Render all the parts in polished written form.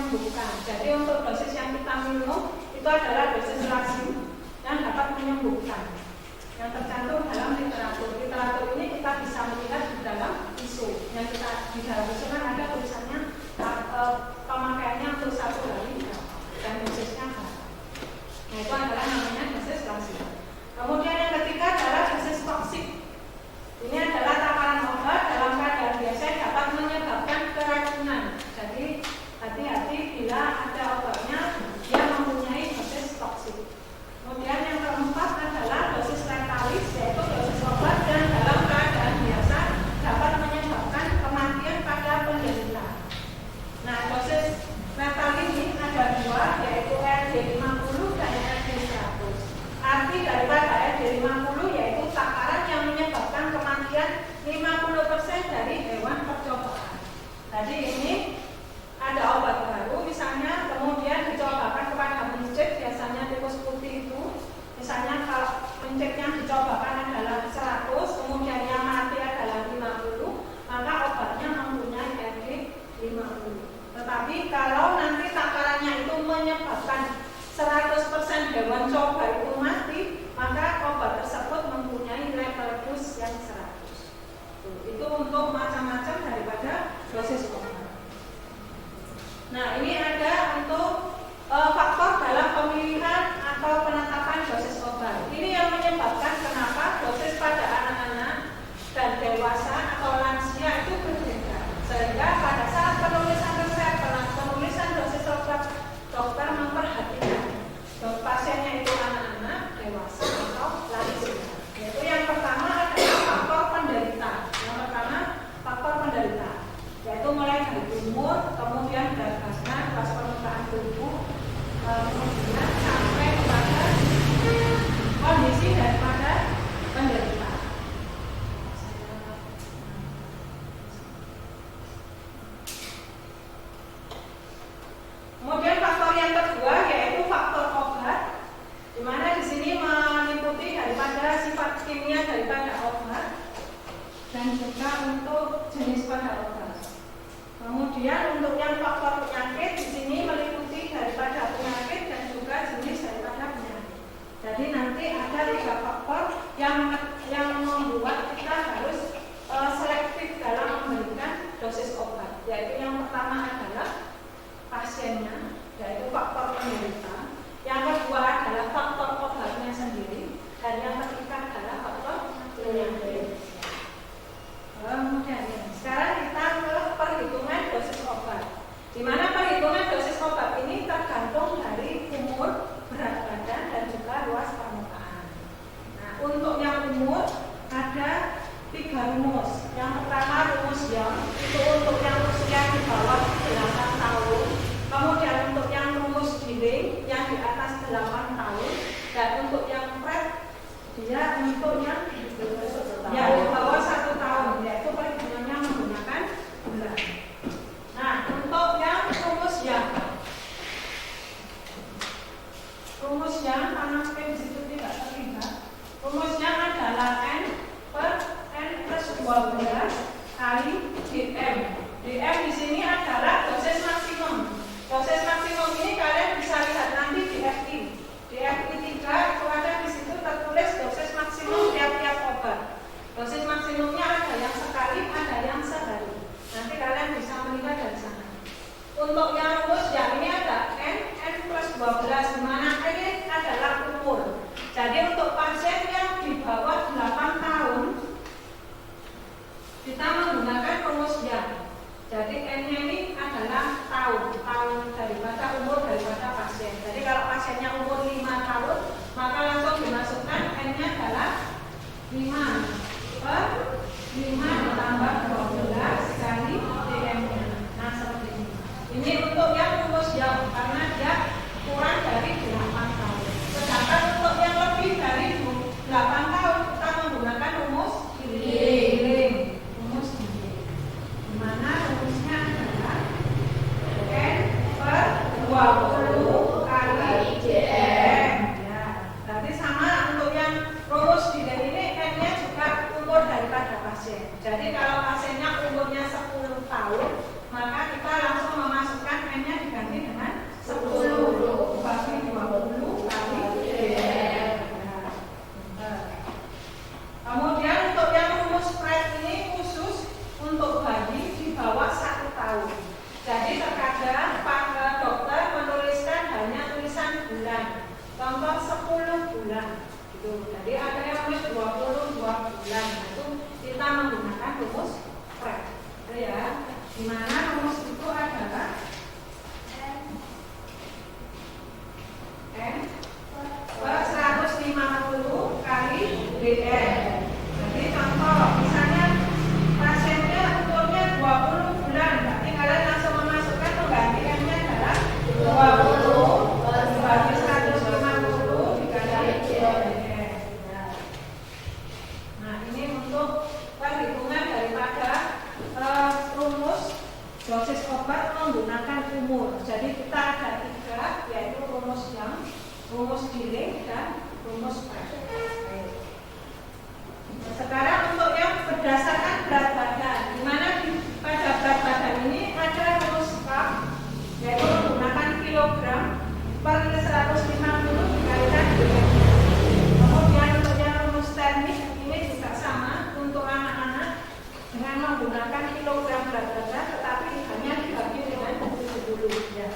menyembuhkan. Jadi untuk dosis yang kita minum itu adalah dosis lazim yang dapat menyembuhkan. Yang tercantum dalam literatur. Literatur ini kita bisa melihat di dalam isu. Yang kita di dalam isu kan ada tulisannya pemakaiannya untuk 1 hari dan dosisnya berapa. Nah itu adalah namanya dosis lazim. Kemudian yang ketiga adalah dosis toksik. Ini adalah takaran obat dalam keadaan biasa dapat menyebabkan keracunan. Jadi hati-hati bila ada obatnya yang mempunyai dosis toksik. Kemudian yang keempat adalah dosis letalis, yaitu dosis obat yang dalam keadaan biasa dapat menyebabkan kematian pada penderita. Nah, dosis letal ini ada 2, yaitu RD50 dan RD100. Arti daripada RD50 yaitu takaran yang menyebabkan kematian 50% dari hewan percobaan. Jadi ini ada obat baru misalnya, kemudian dicobakan kepada pencit, biasanya tikus putih itu, misalnya kalau pencit yang dicobakan adalah 100, kemudian yang mati adalah 50, maka obatnya mempunyai RD50. Tetapi kalau nanti takarannya itu menyebabkan 100% hewan coba itu mati, maka obat tersebut mempunyai level dos yang 100. Itu untuk macam-macam daripada dosis obat. Nah, ini ada untuk faktor dalam pemilihan atau penetapan dosis obat. Ini yang menyebabkan kenapa dosis pada anak-anak dan dewasa atau lansia itu berbeda. Sehingga pada saat penulisan resep, penulisan dosis obat, dokter memperhatikan pasiennya itu anak-anak, dewasa atau lansia. Yaitu yang pertama adalah faktor penderita. Yang pertama faktor penderita, yaitu mulai dari umur, kemudian berat badan, kelas permukaan tubuh, kemudian sampai kepada kondisi daripada penderita. Kemudian faktor yang kedua yaitu faktor obat, di mana di sini meliputi daripada sifat kimia daripada obat dan juga untuk jenis pada obat. Kemudian untuk yang faktor penyakit di sini meliputi daripada penyakit dan juga jenis daripada penyakit. Jadi nanti ada 3 faktor yang membuat kita harus selektif dalam memberikan dosis obat. Yaitu yang pertama adalah pasiennya, yaitu faktor penderita. Yang kedua adalah faktor obatnya sendiri, dan yang ketiga adalah faktor penyakit. Kemudian sekarang kita ke perhitungan dosis obat. Di mana perhitungan dosis obat ini tergantung dari umur, berat badan, dan juga luas permukaan. Nah, untuk yang umur ada 3 rumus. Yang pertama rumus Young, itu untuk yang usia di bawah 8 tahun. Kemudian untuk yang rumus Gilling yang di atas 8 tahun. Dan untuk yang Pratt dia untuk yang di bawah 1 tahun, yaitu perhitungannya menggunakan bulan. Nah, untuk yang rumusnya karena di situ tidak terlihat. Rumusnya adalah N per N plus 12 kali DM. DM di sini adalah dosis maksimum. Dosis maksimum ini kalian bisa lihat nanti di FI. Di FI 3 itu ada di situ tertulis dosis maksimum tiap-tiap obat. Dosis maksimumnya ada yang sekali, ada yang sehari. Nanti kalian bisa melihat dari sana. Untuk yang rumus yang ini ada N plus 12, di mana ini adalah umur. Jadi untuk pasien yang di bawah 8 tahun kita menggunakan rumus yang. Jadi N-nya ini adalah tahun daripada umur daripada pasien. Jadi kalau pasiennya umur 5 tahun, maka langsung dimasukkan N-nya adalah 5 per 5 ditambah 12 kali DM-nya. Nah, seperti ini. Ini untuk yang rumus yang karena dia kurang dari 8 tahun. Sedangkan untuk yang lebih dari 8 tahun kita menggunakan rumus Gilling. Rumus Gilling. Di mana rumusnya adalah N per 20 kali DM. Ya, berarti sama untuk yang rumus Gilling ini N-nya juga umur daripada pasien. Jadi kalau pasiennya umurnya 10 tahun, maka kita langsung memasukkan N-nya diganti Itu. Jadi ada yang rumus 22 bulan. Nah, itu kita menggunakan rumus PREP. Itu ya. Di mana rumus itu adalah N per 150 kali BN. Jadi contoh, misalnya pasiennya umurnya 20 bulan, berarti kalian langsung memasukkan pengganti N-nya adalah 20 dibagi 150 dikali BN. Nah, ini untuk perhitungan daripada rumus dosis obat menggunakan umur. Jadi kita ada 3, yaitu rumus Young, rumus Dilling, dan rumus PREP. Sekarang untuk yang berdasarkan berat badan, di mana pada berat badan ini ada rumus KAP, yaitu menggunakan kilogram per 150 dikalikan BM. Kemudian untuk yang rumus teknik ini juga sama untuk anak-anak dengan menggunakan kilogram berat badan, tetapi hanya dibagi dengan 70 ya.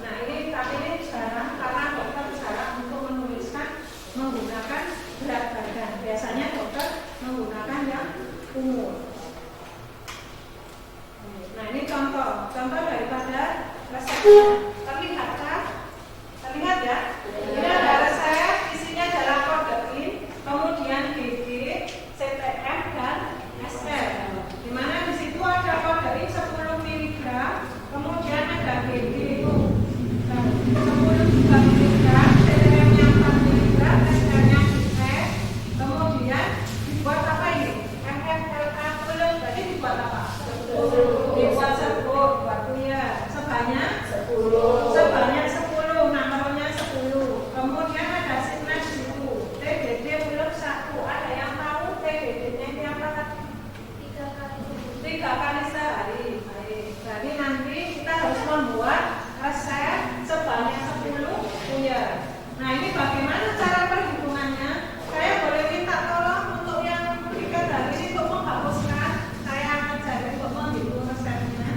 Nah ini tapi ini sekarang karena dokter sekarang untuk menuliskan menggunakan berat badan, biasanya dokter menggunakan yang umur. Nah ini contoh daripada resepnya. Terlihat ya? Ini ada resep, isinya adalah kodein, kemudian GG, CTM, dan SR. Di mana di situ ada kodein 10 mg, kemudian ada GG itu 10 juga mg, CTM-nya 4 mg, SR-nya 10, kemudian dibuat apa ini? MFLA belum, jadi dibuat apa? Dibuat 10, buat ya sebanyak 10, namanya 10. Kemudian ada signet di situ, TDD belum 1, ada yang tahu TDD-nya ini apa tadi? 3 kali sehari. Jadi nanti kita harus membuat resep sebanyak 10 buyer. Nah ini bagaimana cara perhitungannya? Saya boleh minta tolong untuk yang berikan dari ini untuk menghapuskan. Saya akan cari untuk menghitung resepnya.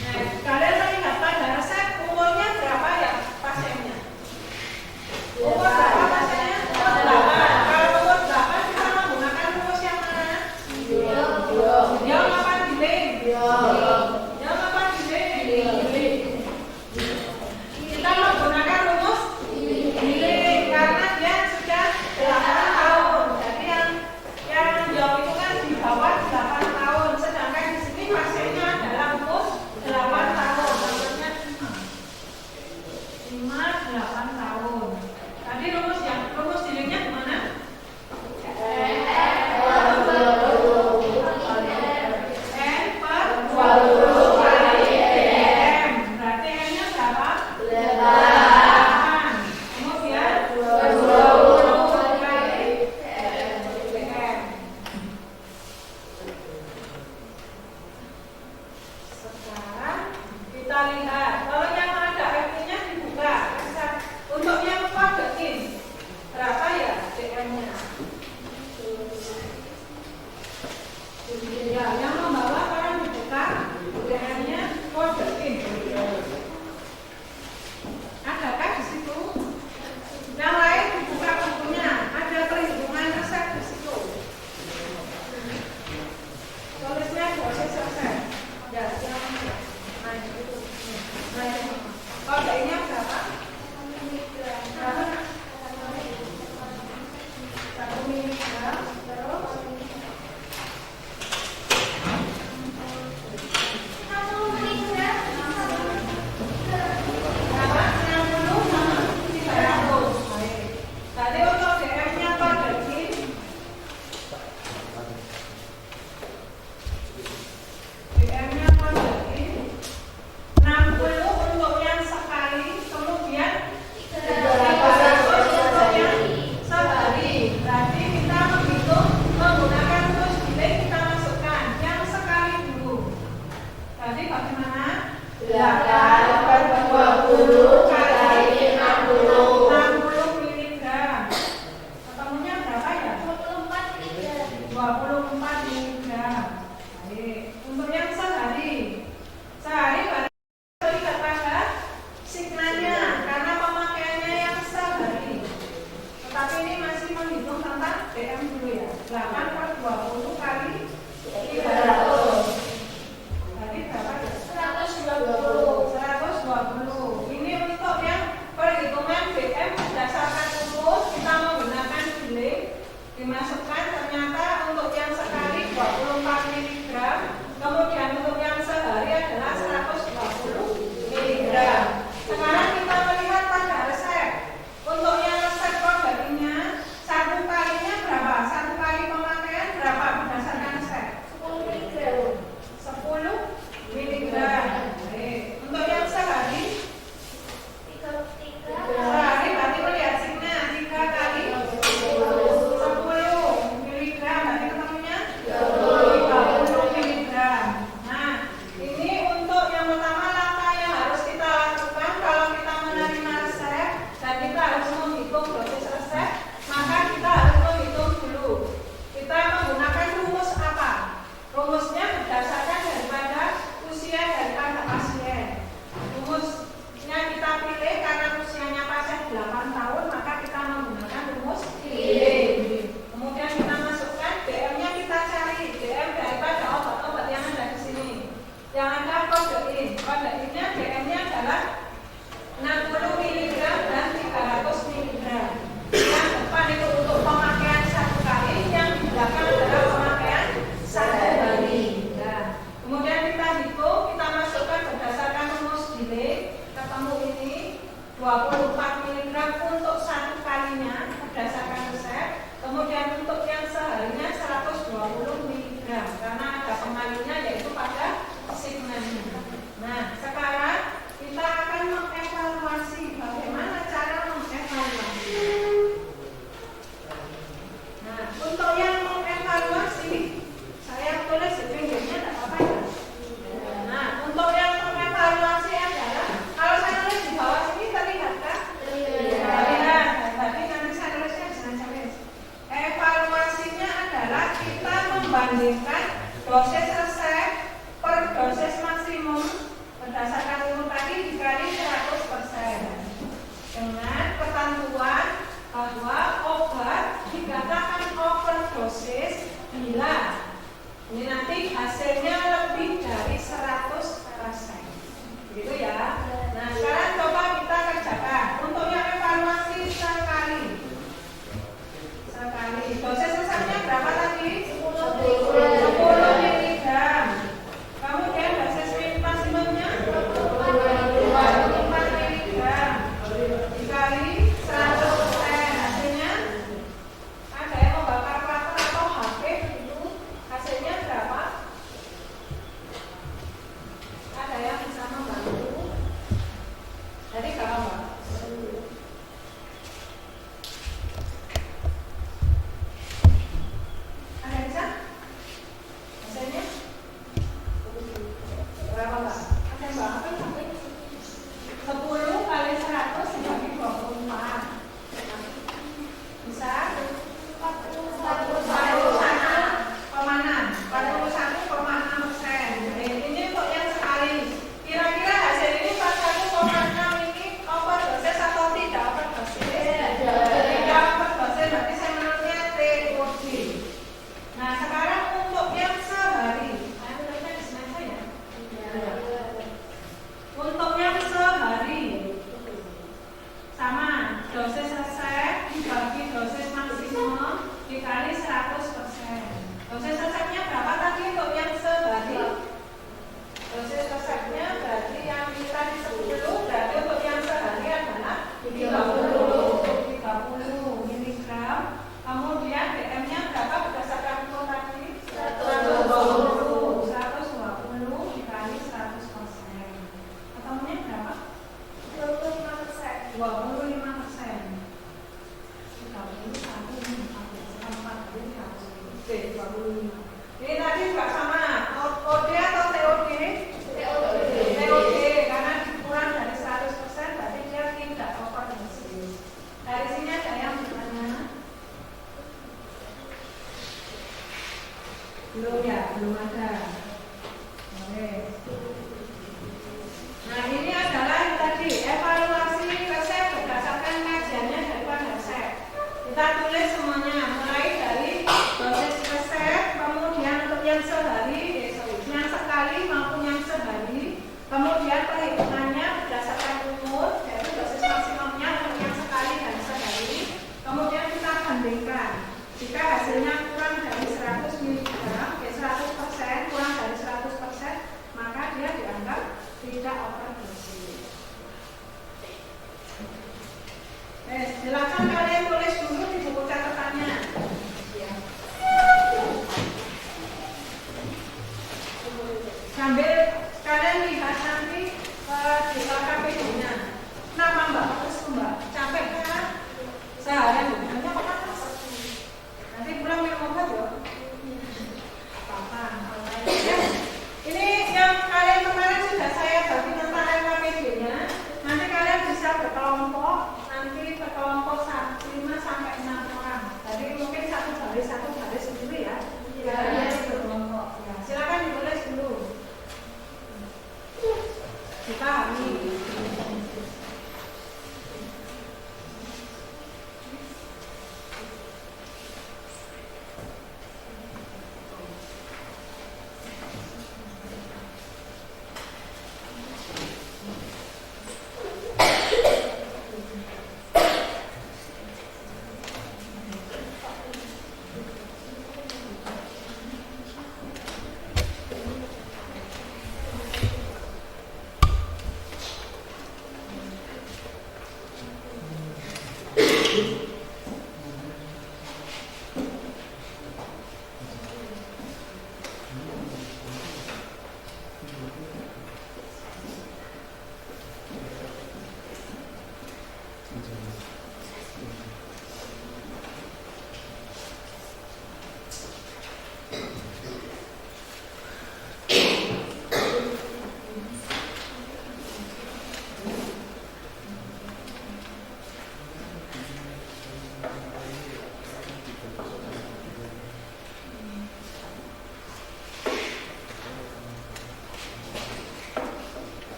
Nah, kalian melihat pada resep umurnya berapa ya pasiennya? Umur berapa pasiennya? Umur 8. Kalau umur 8 kita menggunakan rumus yang mana? Yang apa Dilling? Yang apa Dilling? Kita menggunakan rumus Dilling karena dia sudah 8 tahun. Jadi yang jauh itu kan di bawah 8 tahun. Sedangkan di sini pasiennya adalah umur 8 tahun. Maksudnya 5, 8 tahun. Tadi tentang DM dulu ya. 8/20 kali 300. Berarti berapa? 120. 120. Ini untuk yang perhitungan BM berdasarkan rumus kita menggunakan giling. Dimasukkan ternyata untuk yang sekali 24 mg, kemudian untuk yang sehari adalah 120 mg. Sekarang kita melihat pada resep. Untuk yang resep produknya, satu kalinya berapa? Satu kali pemakaian berapa berdasarkan resep? 10 mg. 10 mg. Untuk yang sehari, sehari berarti melihat sini 3 kali 10 mg, berarti ketemunya 30 mg. Nah, ini untuk yang pertama langkah yang harus kita lakukan kalau kita menerima resep dan kita harus menghitung dosis resep, maka kita harus menghitung dulu. Kita menggunakan rumus apa? Rumusnya berdasarkan daripada usia daripada pasien. Rumusnya kita pilih karena usianya pasien 8 tahun, maka kita menggunakan rumus giling. Kemudian kita masukkan BM-nya, kita cari BM daripada obat-obat yang ada di sini. Yang ada kodein. Kodeinnya BM-nya adalah 60 mg dan 300 mg. Yang depan itu untuk pemakaian satu kali, yang di belakang adalah pemakaian satu hari. Nah, kemudian kita hitung, kita masukkan berdasarkan rumus giling, ketemu ini 24 mg untuk satu kalinya berdasarkan resep. Kemudian untuk yang seharinya 120 mg karena ada pemainnya yaitu pada segmennya. Nah, sekarang kita akan mengevaluasi bagaimana cara mengevaluasi. Nah, untuk yang mengevaluasi, saya tulis di pinggirnya tidak apa-apa ya. Nah, untuk yang mengevaluasi adalah, kalau saya tulis di bawah sini terlihat kan? Terlihat. Berarti nanti saya tulisnya jangan sampai. Evaluasinya adalah kita membandingkan dosis resep per dosis maksimum berdasarkan umur tadi dikali 100% dengan ketentuan bahwa obat dikatakan overdosis bila ini nanti hasilnya lebih dari 100%. Begitu ya. Nah, sekarang coba kita kerjakan untuk yang evaluasi sekali. Dosis resepnya berapa tadi? 10 mg. Kemudian dosis maksimumnya 24 mg dikali 100%. Hasilnya ada yang membakar kalkulator atau HP itu hasilnya berapa? Ada yang bisa membantu? Jadi berapa, Mbak? Ada yang bisa? Hasilnya? Berapa, Mbak? Ada yang Mbak? 10 kali 100 dibagi 24. Bisa? 41,6%. Ini untuk yang sekali. Kira-kira hasil ini 41,6 ini overdosis atau tidak overdosis? Tidak overdosis, berarti saya menurutnya TOD. Nah, sekarang untuk yang sehari. Saya tulisnya di sini saja. Untuk yang sehari sama dosis resep dibagi dosis maksimum dikali 100%. Dosis resepnya berapa tadi untuk yang sehari? Dosis resepnya berarti yang kita di 10, berarti untuk yang sehari adalah 30 mg. Kemudian BM-nya berapa berdasarkan umur tadi? 120 dikali 100%. Ketemunya berapa? 25%. 25%. 25. Ini tadi juga sama, OD atau TOD? TOD, karena kurang dari 100% berarti dia tidak overdosis. Dari sini ada yang bertanya? Belum ya, belum ada. Oke. Nah, ini adalah yang tadi evaluasi resep berdasarkan kajiannya daripada resep. Kita tulis semuanya. Jika hasilnya kurang dari 100 mg, 100%, kurang dari 100%, maka dia dianggap tidak overdosis. Silakan kalian tulis dulu di buku catatannya. Ya. Sambil kalian lihat nanti di KPD-nya. Kenapa Mbak? Terus Mbak, capek kan? Seharian hanya apa? Nanti pulang minum obat ya. Apa? Ini yang kalian kemarin sudah saya bagi tentang KPD-nya. Nanti kalian bisa berkelompok. Nanti berkelompok 5 sampai 6 orang. Jadi mungkin satu baris dulu ya. Ya, berkelompok. Ya, silakan ditulis dulu. Dipahami.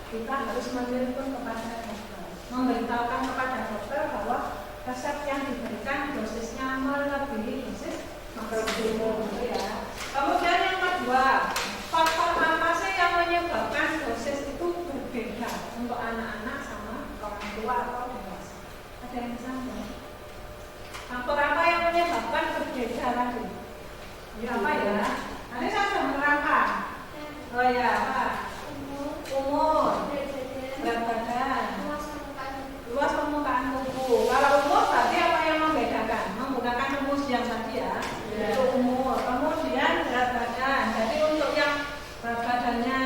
kita harus menelpon kepada dokter, memberitahukan kepada dokter bahwa resep yang diberikan dosisnya melebihi dosis maksimum, ya. Kemudian yang kedua, faktor Nanti saya sudah menerangkan. Oh ya, apa? Umur, berat badan, luas permukaan tubuh. Kalau umur tadi apa yang membedakan? Menggunakan rumus yang tadi ya. Itu umur. Kemudian berat badan. Jadi untuk yang berat badannya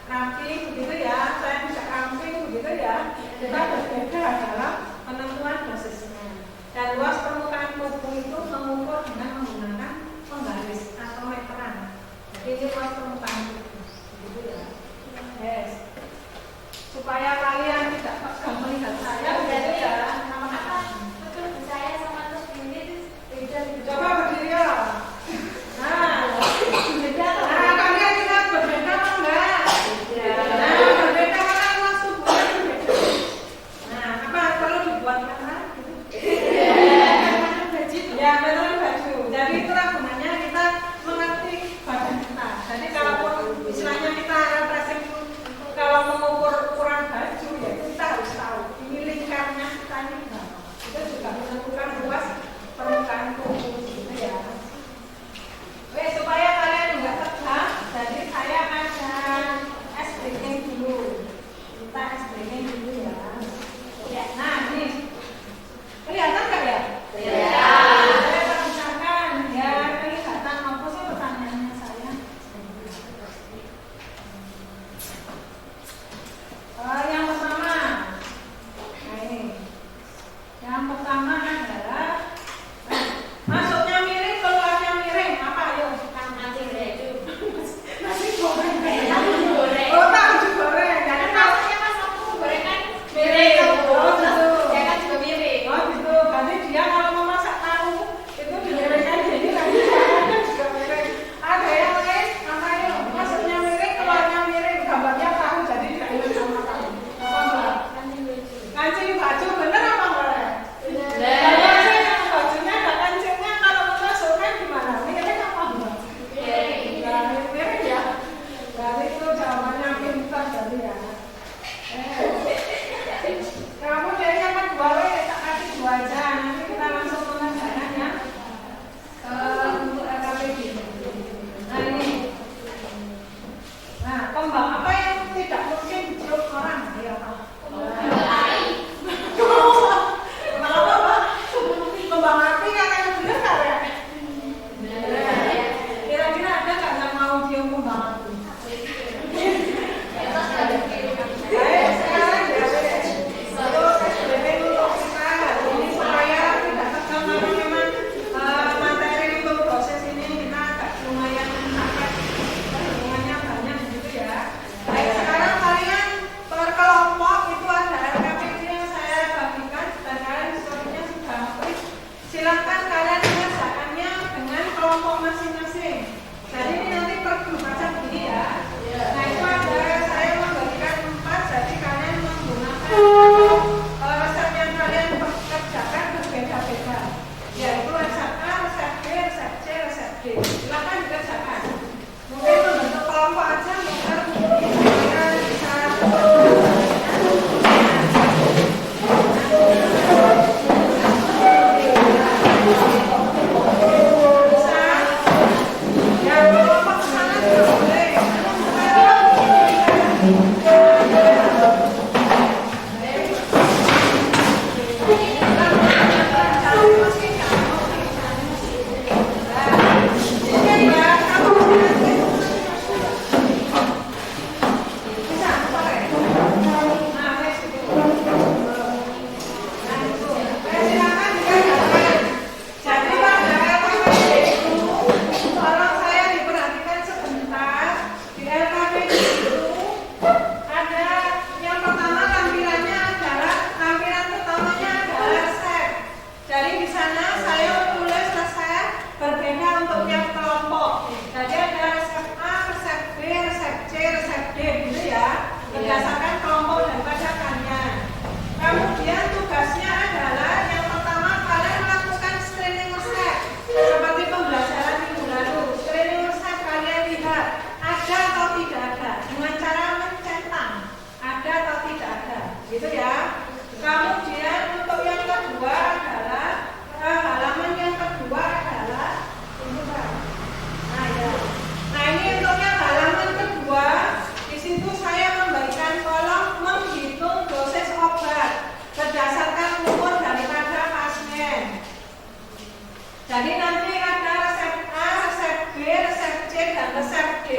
ramping begitu ya, saya bisa ramping begitu ya. Kita berbeda dalam penentuan dosisnya. Dan luas permukaan tubuh itu mengukur dengan menggunakan penggaris atau meteran. Jadi ini luas permukaan tubuh, begitu ya. Yes. Supaya kalian tidak gampang melihat saya, begitu ya. Nama apa? Saya sama terus ini beda. Coba berdiri ya. Nah, kalian ingat berbeda apa enggak? Nah, berbeda mana luas tubuhnya berbeda. Nah, apa perlu dibuatkan lagi? Ya, betul baju. Jadi itulah gunanya kita mengerti badan kita. Jadi kalau istilahnya kita represent kalau mengukur ukuran baju, ya kita harus tahu ini lingkar dan resep D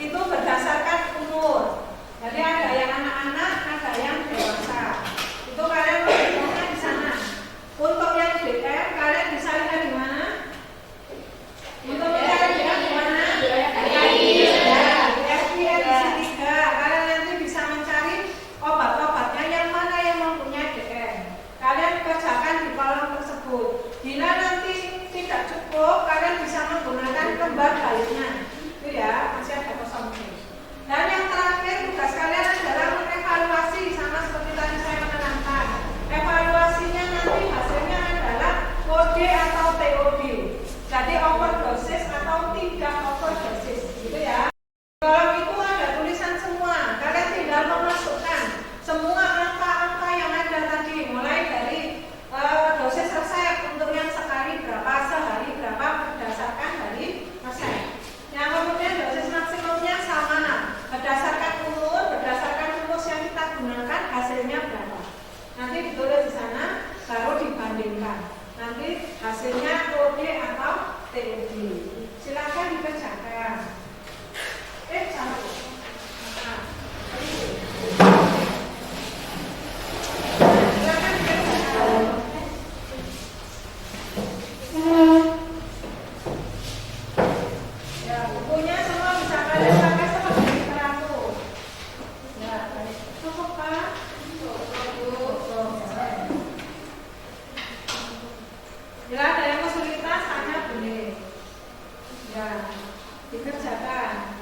itu berdasarkan umur. Jadi ada yang anak-anak, ada yang dewasa. Itu kalian perhitungnya di sana. Untuk yang DM kalian bisa lihat di mana? Untuk mencari DM di mana? Di edisi 3. Kalian nanti bisa mencari obat-obatnya yang mana yang mempunyai DM. Kalian kerjakan di kolom tersebut. Bila nanti tidak cukup, kalian bisa menggunakan kembar baliknya. Itu ya, masih ada kosong. Dan yang terakhir tugas kalian adalah mengevaluasi, sama seperti tadi saya menerangkan. Evaluasinya nanti hasilnya adalah OD atau TOD. Jadi overdosis atau tidak overdosis, gitu ya. Kalau itu ada tulisan semua, kalian tinggal memasukkan semua angka-angka yang ada tadi, mulai dari dosis resep untuk yang sekali berapa, sehari berapa berdasarkan dari resep. Yang kemudian dosis maksimumnya sama, berdasarkan umur, berdasarkan rumus yang kita gunakan hasilnya berapa. Nanti ditulis di sana, baru dibandingkan. Nanti hasilnya OD atau TOD. Silakan dikerjakan. Satu. Nah, silakan dikerjakan. Ya, bukunya semua bisa kalian pakai seperti literatur. Ya, cukup Pak? Bila ada yang kesulitan, tanya boleh. Ya, dikerjakan.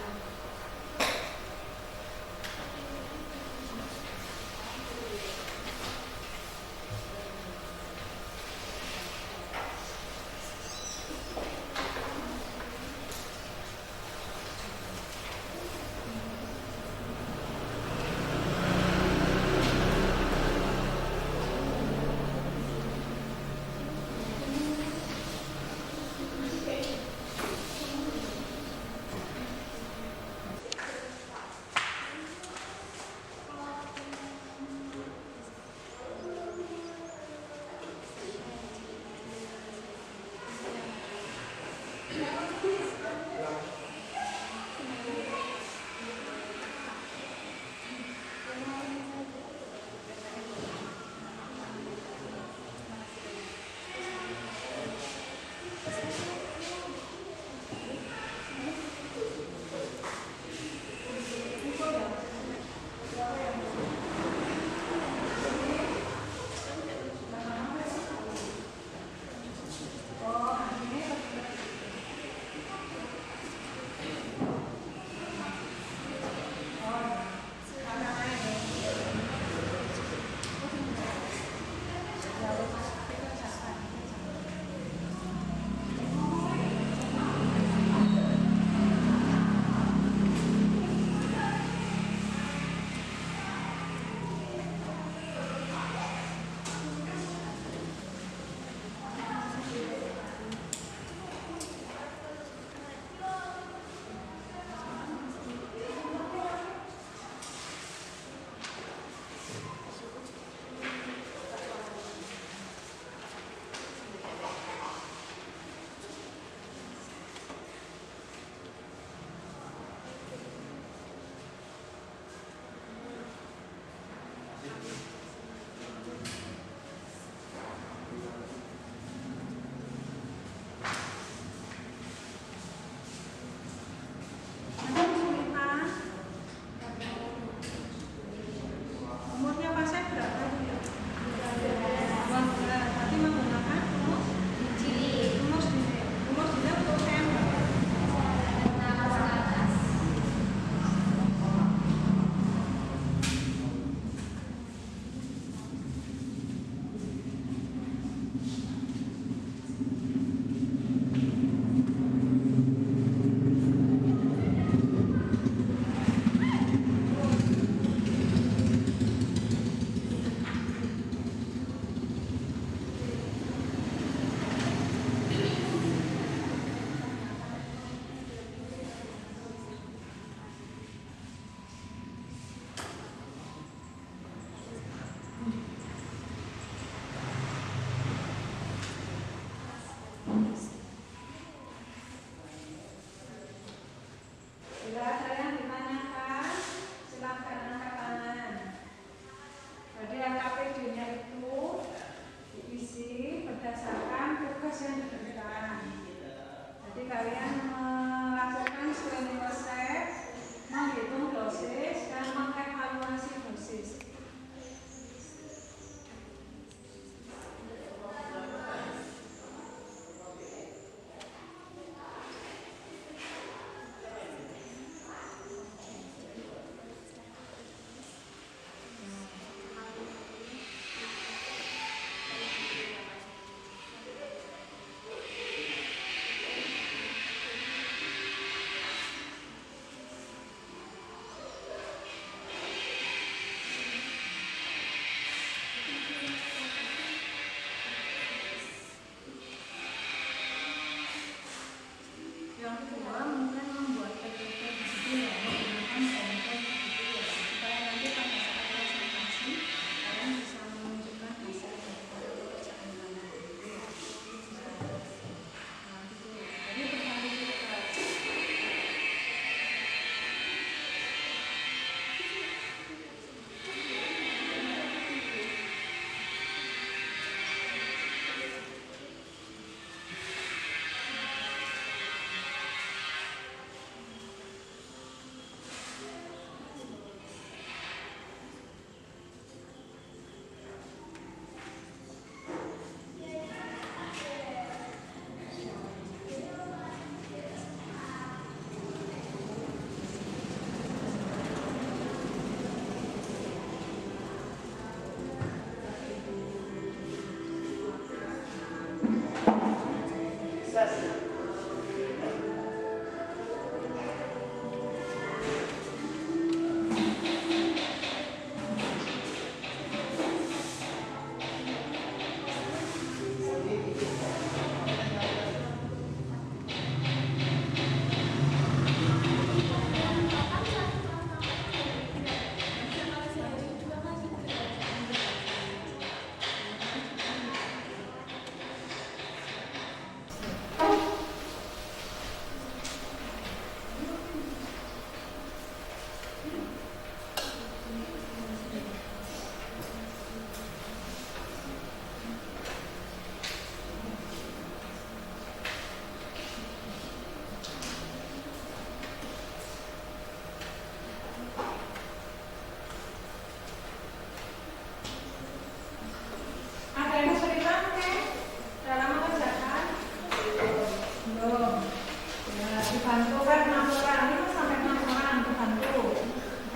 bantu kan 6 orang, itu sampai 6 orang bantu.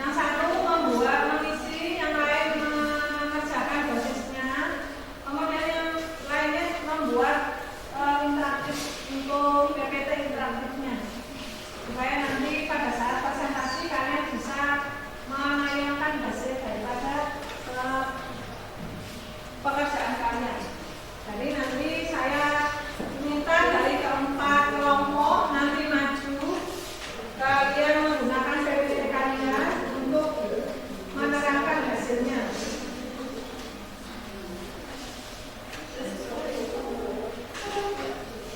Yang satu membuat, mengisi, yang lain mengerjakan dosisnya, kemudian yang lainnya membuat interaktif untuk PPT interaktifnya, supaya nanti pada saat presentasi kalian bisa menayangkan hasil daripada pekerjaan kalian. Jadi nanti saya minta dari keempat kelompok nanti maju, kalian menggunakan PPT kalian untuk menerangkan hasilnya.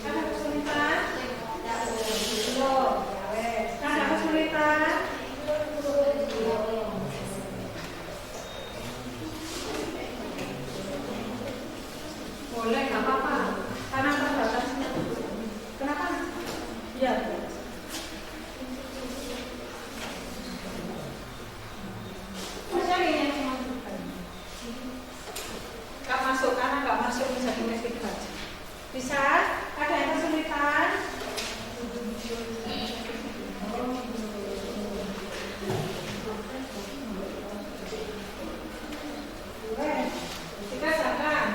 Ada kesulitan? Belum. Ada kesulitan? Boleh, nggak apa-apa. Karena terbatasnya. Kenapa? Iya. Maksudnya ini yang dimaksudkan. Nggak masuk, karena nggak masuk menjadi medik baca. Bisa? Ada yang kesulitan? Boleh. Kita silakan.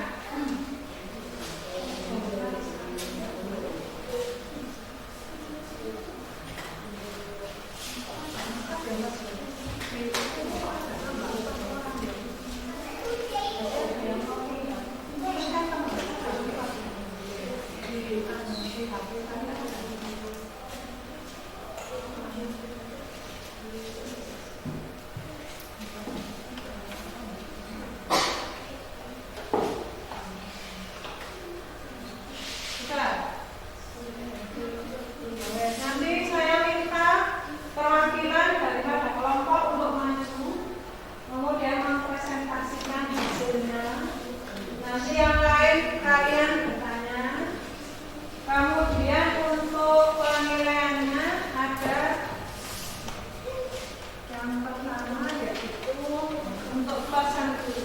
Nanti saya minta perwakilan daripada kelompok untuk maju, kemudian mempresentasikan hasilnya. Nanti yang lain kalian bertanya. Kemudian untuk penilaiannya ada yang pertama yaitu untuk presentasi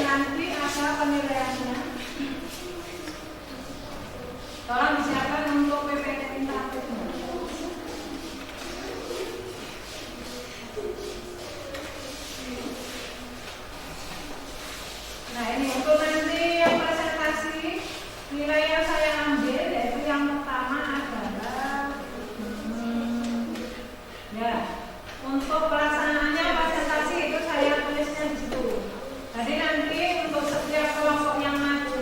nanti ada penilaiannya. Tolong disiapkan untuk PPT interaktifnya. Nah ini untuk nanti yang presentasi, nilai yang saya ambil yaitu yang pertama adalah ya, untuk pelaksanaannya presentasi itu saya tulisnya di situ. Jadi nanti untuk setiap kelompok yang maju,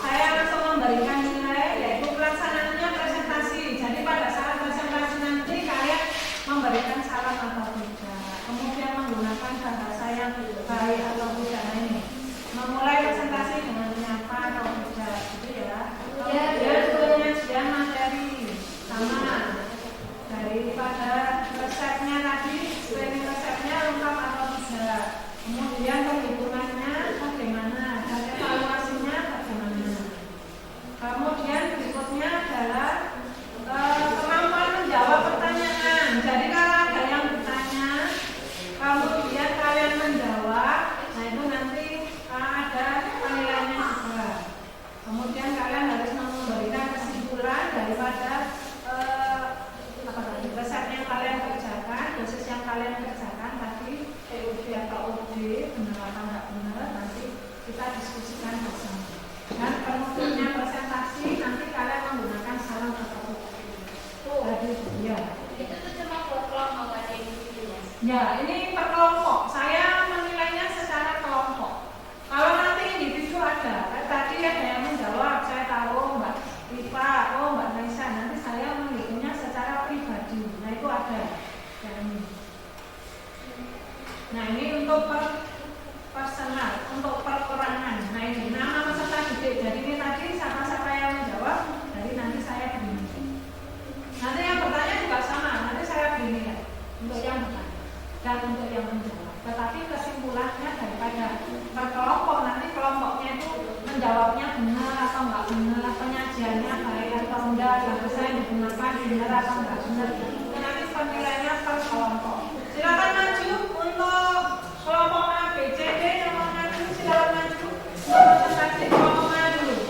saya langsung memberikan nilai yaitu pelaksanaannya presentasi. Jadi pada saat presentasi nanti kalian memberikan saran atau tidak, kemudian menggunakan bahasa yang baik atau tidak. Nah, ini memulai presentasi dengan menyapa atau tidak, gitu ya. Kemudian penyajian materi sama daripada resepnya tadi, screening resepnya lengkap atau tidak. Kemudian penghitungannya bagaimana dan evaluasinya bagaimana. Kemudian berikutnya adalah kemampuan menjawab pertanyaan. Jadi kalau ada yang bertanya, kemudian kalian menjawab, nah itu nanti ada penilaiannya juga. Kemudian kalian harus memberikan kesimpulan daripada resep yang kalian kerjakan, dosis yang kalian kerjakan tadi, PUD atau UD, benar atau enggak benar, nanti kita diskusikan bersama. Dan penutupnya presentasi nanti kalian menggunakan salam atau tadi ya. Itu tuh cuma buat kelompok aja individunya. Ya, ini per kelompok. Saya menilainya secara kelompok. Kalau nanti individu ada, tadi ada yang menjawab, saya tahu Mbak Iva, oh Mbak Naisa, nanti saya menghitungnya secara pribadi. Nah itu ada. Ya, ini. Nah ini untuk personal, untuk perorangan. Nah ini nama peserta didik. Jadi ini tadi siapa-siapa yang menjawab, jadi nanti saya beri. Nanti yang bertanya juga sama, nanti saya beri nilai untuk yang bertanya dan untuk yang menjawab. Tetapi kesimpulannya daripada per kelompok, nanti kelompoknya itu menjawabnya benar atau enggak benar, penyajiannya baik atau enggak, bahasa yang digunakan benar atau enggak benar. Dan nanti penilaiannya per kelompok. Silakan maju untuk kelompok A, B, C, D yang mau maju, silakan maju. Untuk presentasi kelompok A dulu.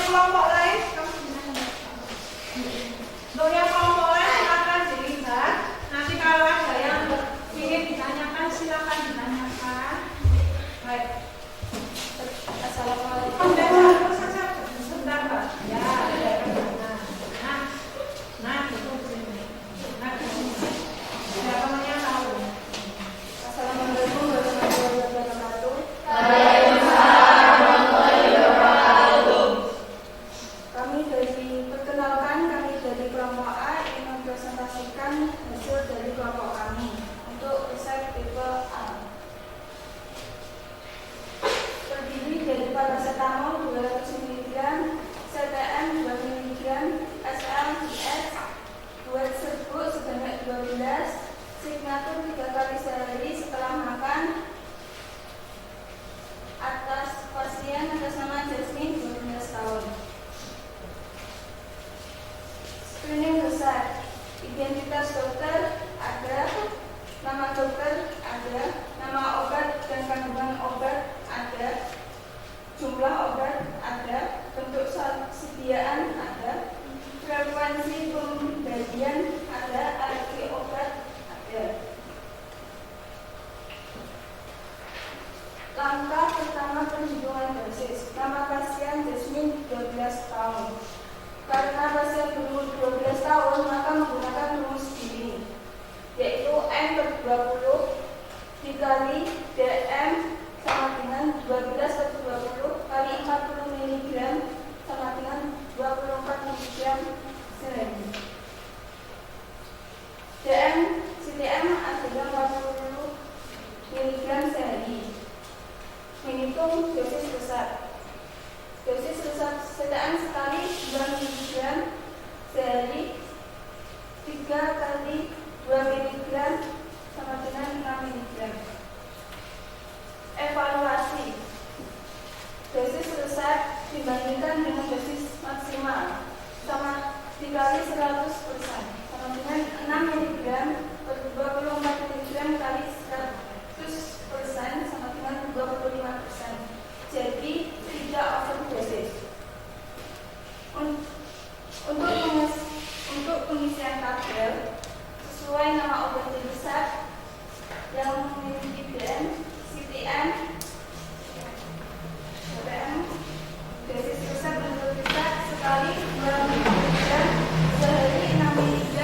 kelompok lain, untuk yang kelompok lain silakan dilihat. Nanti kalau ada yang ingin ditanyakan silakan ditanyakan. Baik. Assalamualaikum. Sebentar Pak. Ya, nah, itu sini. Nah, siapa namanya tahu? Assalamualaikum warahmatullahi wabarakatuh. Waalaikumsalam warahmatullahi wabarakatuh. Kami dari kelompok A ingin mempresentasikan hasil dari kelompok kami untuk riset tipe A. Terdiri dari paracetamol 200 mg, CTM 2 mg, SLIS, buat serbuk sebanyak 12, signatur 3 kali sehari setelah makan, atas pasien atas nama Jasmine 12 tahun. Screening besar, identitas dokter ada, nama dokter ada, nama obat dan kandungan obat ada, jumlah obat ada, bentuk sediaan ada, frekuensi pemberian ada, alergi obat ada. Langkah pertama perhitungan dosis. Nama pasien Jasmine 12 tahun. Karena pasien berumur 12 tahun, maka menggunakan rumus ini, yaitu N/20 dikali DM sama dengan 12/20 kali 40 mg sama dengan 24 mg sehari. CTM adalah 40 mg sehari. Menghitung dosis besar. Dosis besar CTM sekali 2 mg sehari 3 kali 2 mg sama dengan 6 mg. Evaluasi. Dosis besar dibandingkan dengan dosis maksimal sama dikali 100% sama dengan 6 mg per 24 mg kali 100% sama dengan 25%. Jadi tidak overdosis. Untuk pengisian tabel sesuai nama obat besar yang memiliki brand CTM, dosis besar untuk besar sekali 2 mg sehari 6 mg.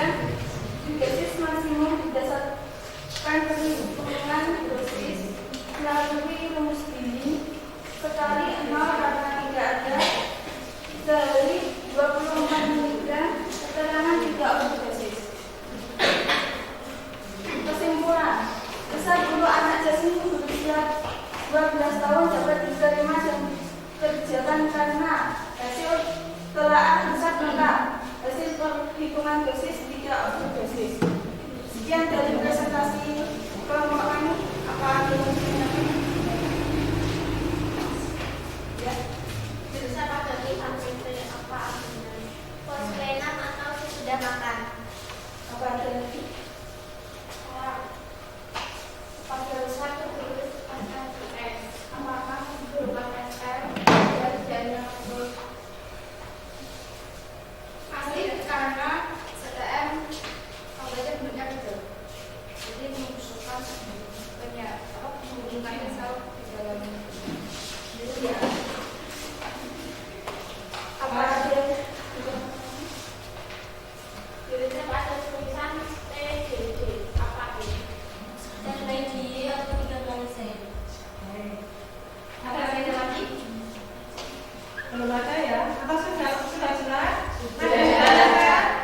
Dosis maksimum berdasarkan perhitungan dosis melalui rumus ini sekali 0 karena tidak ada, sehari 24 mg keterangan tidak overdosis. Kesimpulan, besar bulu anak Jasmine berusia 12 tahun dapat diterima dan dikerjakan karena hasil telaah besar lengkap, hasil perhitungan dosis tidak overdosis. Sekian dari presentasi kelompok kami. Apa ada yang Jurusan pada sampai apa artinya? Pospenan atau sesudah makan? apa ada lagi? Pada rusak tertulis SLIS. Apakah berupa SL dan yang pasti karena CTM obatnya bentuknya kecil, jadi mengusulkan banyak menghubungkan sel di dalam diri ya. Apa ada tulisnya pada tulisan TDD apa ini? Dan lagi atau 3 kali saya. Ada lagi? Belum ada ya? Atau sudah jelas? Sudah. Ya?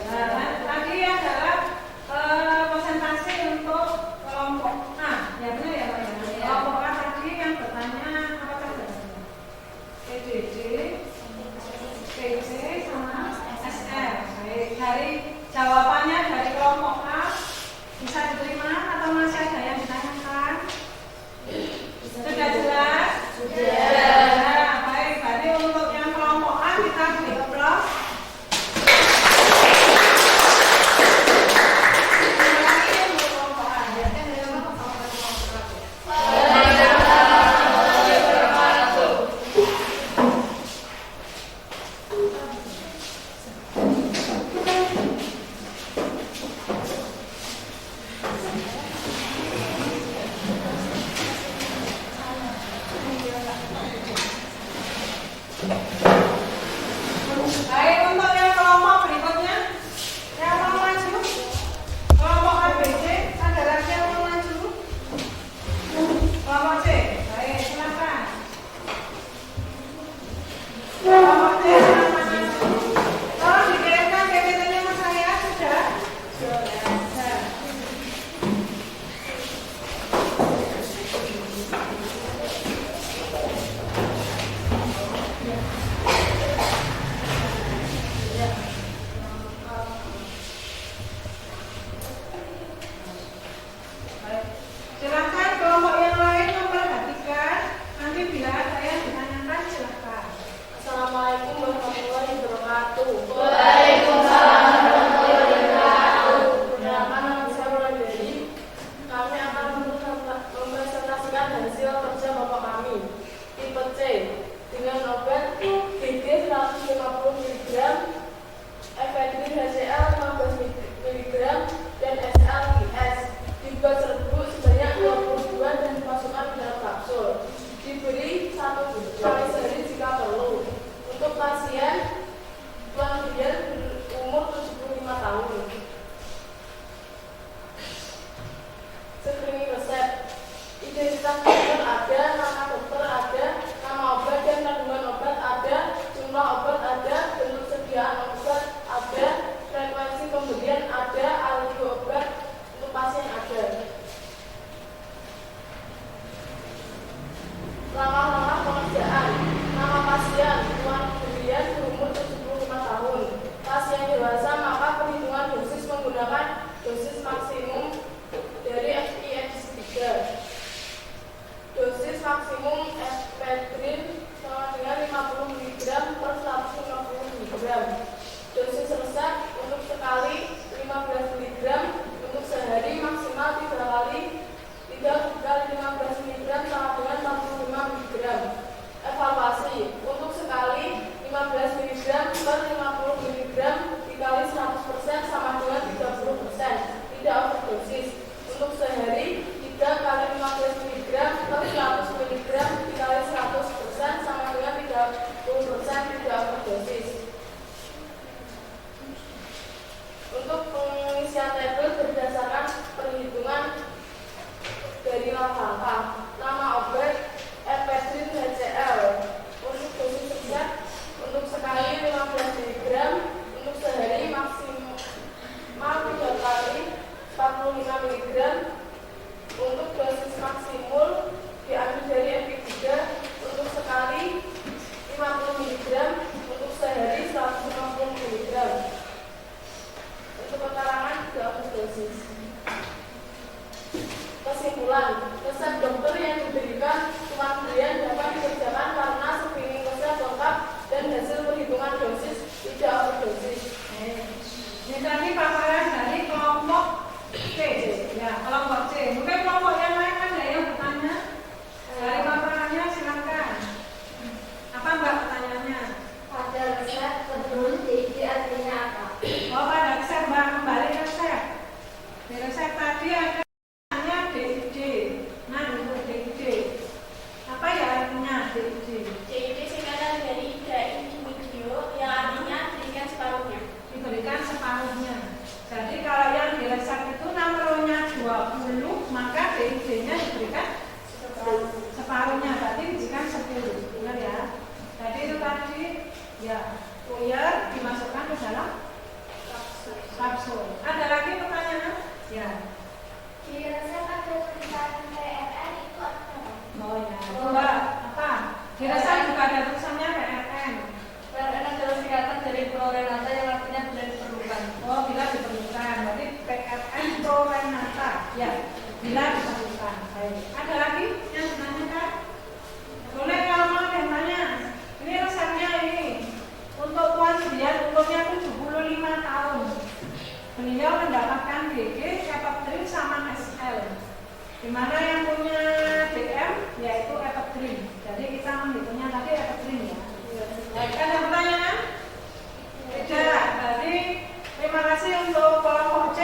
Nah, tadi adalah presentasi untuk kelompok A. Ya benar ya Pak? Ya. Kelompok A tadi yang bertanya apa saja? PDD, PC sama SL. Baik, dari jawabannya dari kelompok A bisa diterima atau masih ada yang ditanyakan? Sudah jelas? Sudah. Nah, baik, berarti untuk yang kelompok A kita beri aplaus. Terima kasih untuk kelompok A. Ya, kan dari kelompok A. Waalaikumsalam warahmatullahi wabarakatuh. Baik, untuk yang kelompok berikutnya, yang mau maju, kelompok ABC, ada lagi yang mau maju? Kelompok C, baik, silakan. Kelompok C, silakan maju. Tolong dikirimkan PPT-nya ke saya, sudah? Sudah. Baik. Silakan kelompok yang lain memperhatikan. Nanti bila ada yang ditanyakan, silakan. Assalamualaikum warahmatullahi wabarakatuh. Waalaikumsalam warahmatullahi wabarakatuh. Perkenalkan, nama saya Wulandari. Kami akan mempresentasikan hasil kerja Bapak kami. Tipe C dengan obat GG 150 mg, efedrin HCl 15 mg, dan SLIS dibuat serbuk sebanyak 22 dan dimasukkan ke dalam kapsul. Diberi 1 kali sehari jika perlu. Untuk pasien tuan Bian berumur 75 tahun. Screening resep. Identitas dokter ada, nama dokter ada, nama obat dan kandungan obat ada, jumlah obat ada, bentuk sediaan obat ada, frekuensi pemberian ada, alergi obat untuk pasien ada. Langkah-langkah pengerjaan. Nama pasien tuan Bian berumur 75 tahun. Pasien dewasa, maka perhitungan dosis menggunakan dosis maksimum dari FIFC 3. Dosis maksimum efedrin sama dengan 50 mg per 150 mg. Dosis resep untuk sekali 15 mg, untuk sehari maksimal 3 kali 15 mg sama dengan 45 mg. Evaluasi untuk sekali 15 mg per 50 mg dikali 100% sama dengan 30%, tidak overdosis. Untuk sehari 3 kali 15 mg per 100 mg dikali 100% sama dengan 30%, tidak overdosis. Untuk pengisian tabel berdasarkan perhitungan dari langkah-langkah. Nama obat efedrin HCl. Untuk dosis resep untuk sekali 15 mg, untuk sehari maksimal 3 kali 45 mg. Untuk dosis maksimum diambil dari FI3 untuk sekali 50 mg, untuk sehari 150 mg. Untuk keterangan juga overdosis. Kesimpulan, resep dokter yang diberikan Tuan Brian dapat dikerjakan karena screening resep lengkap dan hasil perhitungan dosis tidak overdosis. Ini tadi paparan dari kelompok C. Ya, kelompok C. Mungkin kelompok yang lain ada yang bertanya? Dari paparannya silakan. Apa Mbak pertanyaannya? Pada resep penulis DIG artinya apa? Oh, pada resep Mbak, kembali resep. Di resep tadi ada DIG. Nah, untuk DIG. Apa ya artinya DIG? DIG singkatan dari Daiichiro yang artinya diberikan separuhnya. Diberikan separuhnya. Jadi kalau yang di resep itu nomornya 20, maka DIG-nya diberikan separuhnya. Berarti diberikan 10. Benar ya? Jadi itu tadi ya, puyer dimasukkan ke dalam kapsul. Ada lagi pertanyaan? Ya. Di resep ada tulisan PRN itu apa? Oh ya. Coba apa? Di resep juga ada tulisannya PRN. PRN adalah singkatan dari prorenata yang artinya bila diperlukan. Oh, bila diperlukan. Berarti PRN prorenata. Ya, bila diperlukan. Baik. Ada lagi yang ditanyakan? Boleh kalau mau tanya. Ini resepnya ini. Untuk Tuan Brian umurnya 75 tahun. Beliau mendapatkan DG, efedrin sama SL. Dimana yang punya DM yaitu efedrin. Jadi kita menghitungnya tadi efedrin ya. Baik, ada pertanyaan? Tidak. Jadi terima kasih untuk kelompok C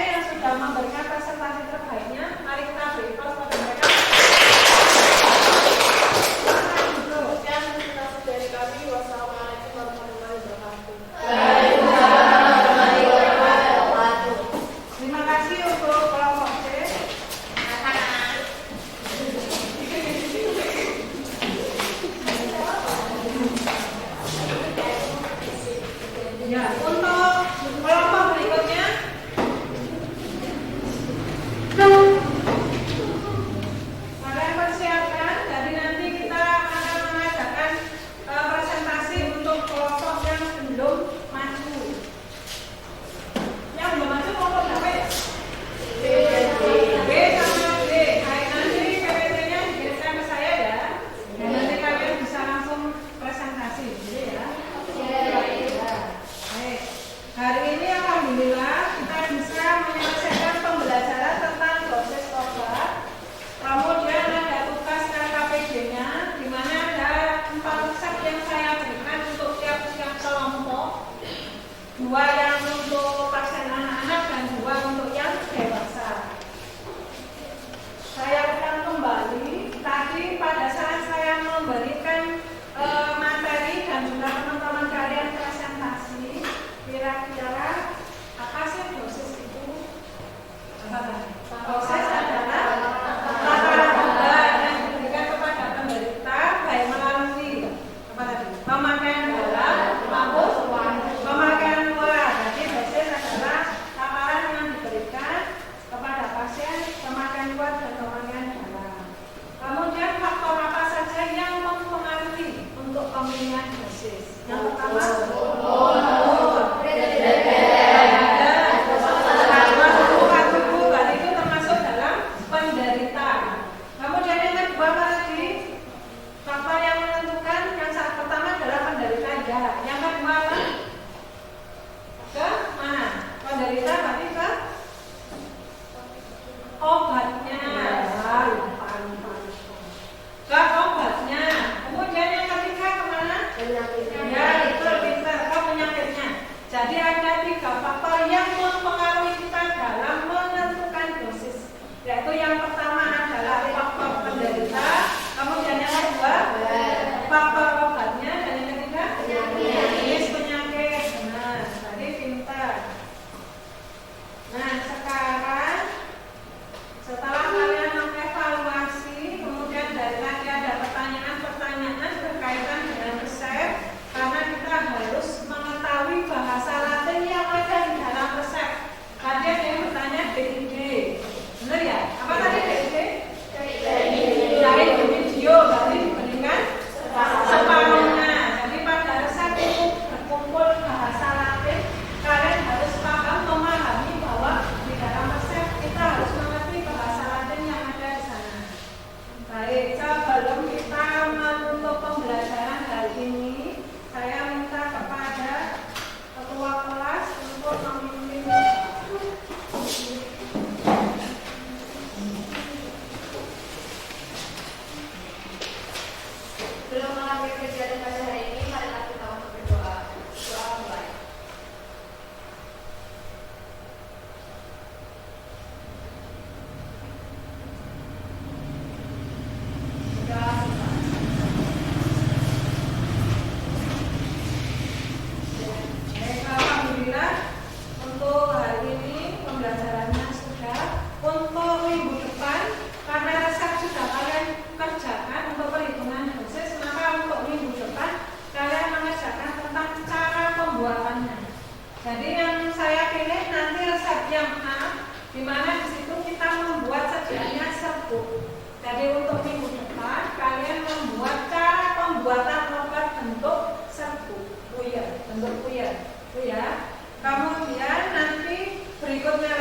yang A, di mana di situ kita membuat sedianya serbuk. Jadi untuk minggu depan kalian membuat cara pembuatan novel bentuk serbuk, puyer, bentuk puyer, ya. Kemudian nanti berikutnya